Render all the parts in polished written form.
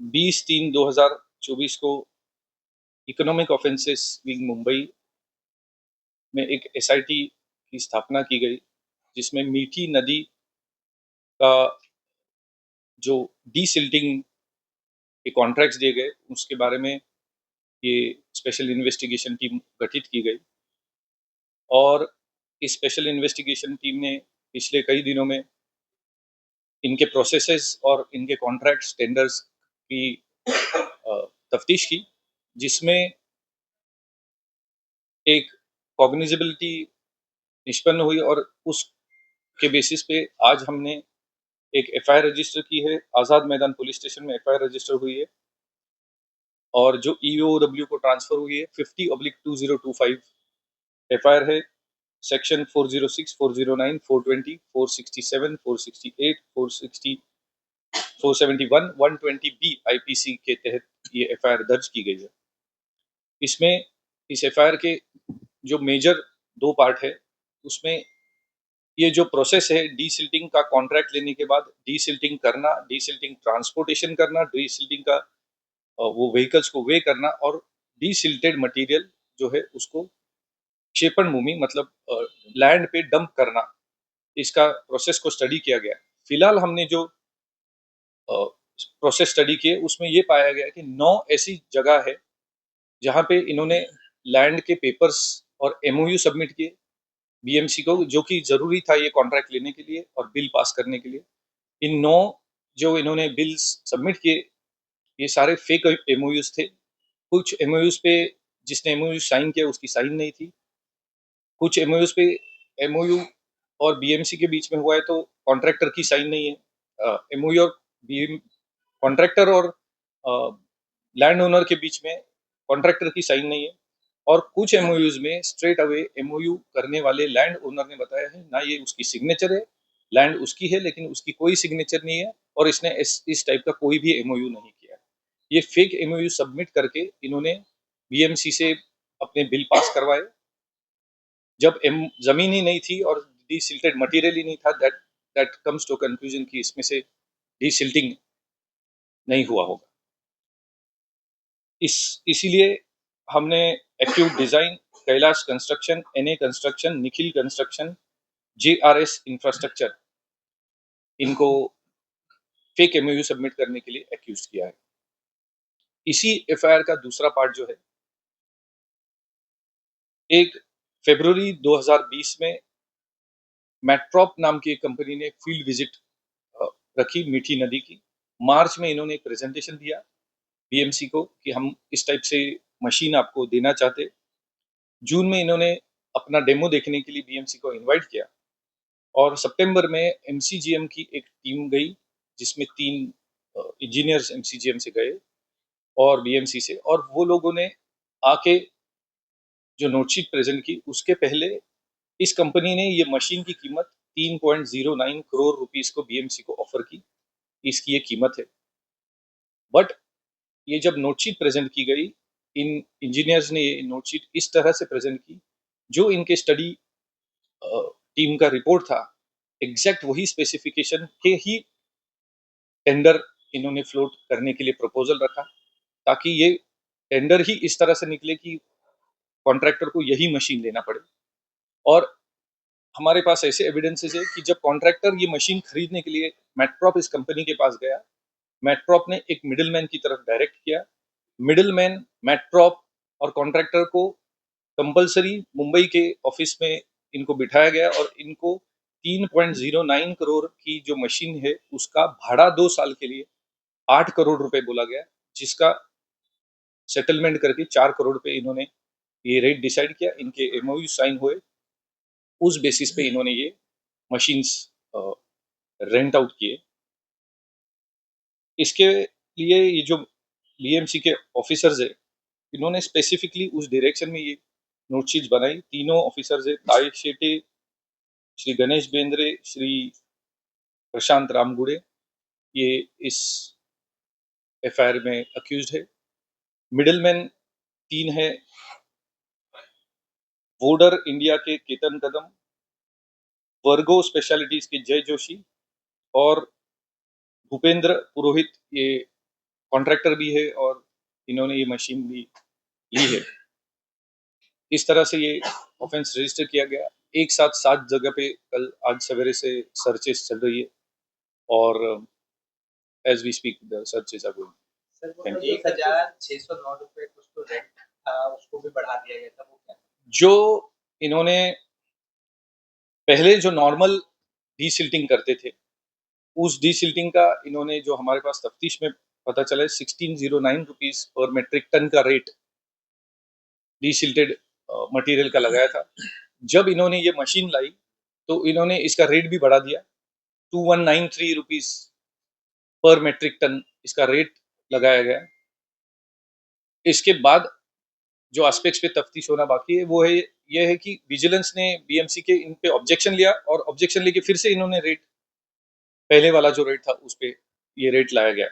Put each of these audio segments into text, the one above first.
20/3/2024 को economic offences wing Mumbai में एक एसआईटी की स्थापना की गई, जिसमें मीठी नदी का जो डीसिल्टिंग के कॉन्ट्रैक्ट्स दिए गए, उसके बारे में ये स्पेशल इन्वेस्टिगेशन टीम गठित की गई। और इस स्पेशल इन्वेस्टिगेशन टीम ने पिछले कई दिनों में इनके प्रोसेसेस और इनके कॉन्ट्रैक्ट्स, टेंडर्स की तफ्तीश की, जिसमें एक कॉग्निजिबिलिटी निष्पन्न हुई और उसके बेसिस पे आज हमने एक एफआईआर रजिस्टर की है। आज़ाद मैदान पुलिस स्टेशन में एफआईआर रजिस्टर हुई है और जो ईओडब्ल्यू को ट्रांसफर हुई है 50/2025 एफआईआर है। सेक्शन 406, 409, 420, 467, 468, 460, 471, 120 बी आईपीसी के तहत ये एफआईआर दर्ज की गई है। इसमें इस एफआईआर के जो मेजर दो पार्ट है, उसमें ये जो प्रोसेस है डीसिल्टिंग का कॉन्ट्रैक्ट लेने के बाद डीसिल्टिंग करना, डीसिल्टिंग ट्रांसपोर्टेशन करना, डीसिल्टिंग का वो व्हीकल्स को वे करना और डीसिल्टेड मटेरियल जो है उसको क्षेपण भूमि मतलब लैंड पे डंप करना, इसका प्रोसेस को स्टडी किया गया। फिलहाल हमने जो प्रोसेस स्टडी किए उसमें ये पाया गया कि 9 ऐसी जगह है जहाँ पे इन्होंने लैंड के पेपर्स और एमओयू सबमिट किए बीएमसी को, जो कि जरूरी था ये कॉन्ट्रैक्ट लेने के लिए और बिल पास करने के लिए। इन 9 जो इन्होंने बिल्स सबमिट किए, ये सारे फेक एमओयूज थे। कुछ एमओयूज पे जिसने एमओयू साइन किया उसकी साइन नहीं थी। कुछ एमओयूज पे एमओयू और बीएमसी के बीच में हुआ है तो कॉन्ट्रैक्टर की साइन नहीं है। एमओयू और कॉन्ट्रैक्टर और लैंड ओनर के बीच में कॉन्ट्रैक्टर की साइन नहीं है। और कुछ एमओयूज में स्ट्रेट अवे एमओयू करने वाले लैंड ओनर ने बताया है ना ये उसकी सिग्नेचर है, लैंड उसकी है लेकिन उसकी कोई सिग्नेचर नहीं है और इसने इस टाइप का कोई भी एमओयू नहीं किया। ये फेक एमओयू सबमिट करके इन्होंने बीएमसी से अपने बिल पास करवाए, जब जमीन ही नहीं थी और डीसिल्टेड मटेरियल ही नहीं था। That that comes to conclusion कि इसमें से डीसिल्टिंग नहीं हुआ होगा। इसीलिए हमने acute design, Kailash construction, NA construction, Nikhil construction, JRS infrastructure, इनको फेक एमओयू सबमिट करने के लिए एक्यूज किया है। इसी एफआईआर का दूसरा पार्ट जो है, 1 फरवरी 2020 में मेट्रॉप नाम की एक कंपनी ने फील्ड विजिट रखी मीठी नदी की। मार्च में इन्होंने एक प्रेजेंटेशन दिया बीएमसी को कि हम इस टाइप से मशीन आपको देना चाहते। जून में इन्होंने अपना डेमो देखने के लिए बीएमसी को इनवाइट किया और सितंबर में एमसीजीएम की एक टीम गई, जिसमें 3 इंजीनियर्स एमसीजीएम से गए और बीएमसी से, और वो लोगों ने आके जो नोटशीट प्रेजेंट की, उसके पहले इस कंपनी ने ये मशीन की कीमत 3.09 करोड़ रुपीस को बीएमसी को ऑफर की, इसकी ये कीमत है। बट ये जब नोटशीट प्रेजेंट की गई, इन इंजीनियर्स ने ये नोटशीट इस तरह से प्रेजेंट की, जो इनके स्टडी टीम का रिपोर्ट था, एग्जैक्ट वही स्पेसिफिकेशन के ही टेंडर इन्होंने फ्लोट करने के लिए प्रपोजल रखा, ताकि ये टेंडर ही इस तरह से निकले कि कॉन्ट्रैक्टर को यही मशीन लेना पड़े। और हमारे पास ऐसे एविडेंसेस है कि जब कॉन्ट्रैक्टर ये मशीन खरीदने के लिए मेट्रॉप इस कंपनी के पास गया, मेट्रॉप ने एक मिडिलमैन की तरफ डायरेक्ट किया। मिडिलमैन, मेट्रॉप और कॉन्ट्रैक्टर को कंपलसरी मुंबई के ऑफिस में इनको बिठाया गया और इनको 3.09 करोड़ की जो मशीन है उसका भाड़ा 2 साल के लिए 8 करोड़ रुपए बोला गया, जिसका सेटलमेंट करके 4 करोड़ पे इन्होंने ये रेट डिसाइड किया। इनके एमओयू साइन हुए, उस बेसिस पे इन्होंने ये मशीन्स रेंट आउट किए। इसके लिए ये जो बीएमसी के ऑफिसर्स है, इन्होंने स्पेसिफिकली उस डायरेक्शन में ये नोटशीट बनाई। तीनों ऑफिसर्स है, ताई शेटे, श्री गणेश बेंद्रे, श्री प्रशांत रामगुड़े, ये इस एफआईआर में अक्यूज्ड है। मिडिलमैन 3 है, वोडर इंडिया के केतन कदम, वर्गो स्पेशलिटीज के जय जोशी और भूपेंद्र पुरोहित, ये कॉन्ट्रैक्टर भी है और इन्होंने ये मशीन भी ली है। इस तरह से ये ऑफेंस रजिस्टर किया गया। एक साथ 7 जगह पे कल आज सवेरे से सर्चेस चल रही है और as we speak the searches are going. Sir वो 1609 रुपए कुछ तो रेंट था, उसको भी बढ़ा दिया गया था, वो क्या? जो इन्होंने पहले जो नॉर्मल डीसिल्टिंग करते थे, उस डीसिल्टिंग का इन्होंने जो हमारे पास तफ्तीश में पता चला है 1609 रुपीस पर मेट्रिक टन का रेट डीसिल्टेड मटेरियल का लगाया था। जब इन्होंने ये मशीन लाई तो इन्होंने इसका रेट भी बढ़ा दिया, 2193 रुपीस पर मेट्रिक टन इसका रेट लगाया गया। इसके बाद जो एस्पेक्ट्स पे तफ्तीश होना बाकी है वो है ये है कि विजिलेंस ने बीएमसी के इन पे ऑब्जेक्शन लिया और ऑब्जेक्शन लेके फिर से इन्होंने रेट पहले वाला जो रेट था उस पे ये रेट लाया गया।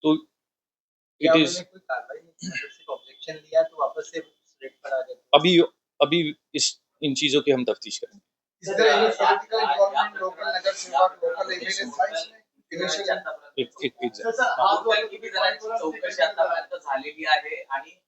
तो क्या इट इज उन्होंने कोई कार्रवाई नहीं की, मतलब सिर्फ ऑब्जेक्शन लिया तो वापस से उस रेट पर आ गए? अभी अभी इस इन चीजों की हम तफ्तीश करेंगे। इस तरह ये पॉलिटिकल गवर्नमेंट लोकल नगर सेवक लोकल एमएलए था इसमें एक सर, आज की भी चौकशी आतापर्यंत झालेली आहे आणि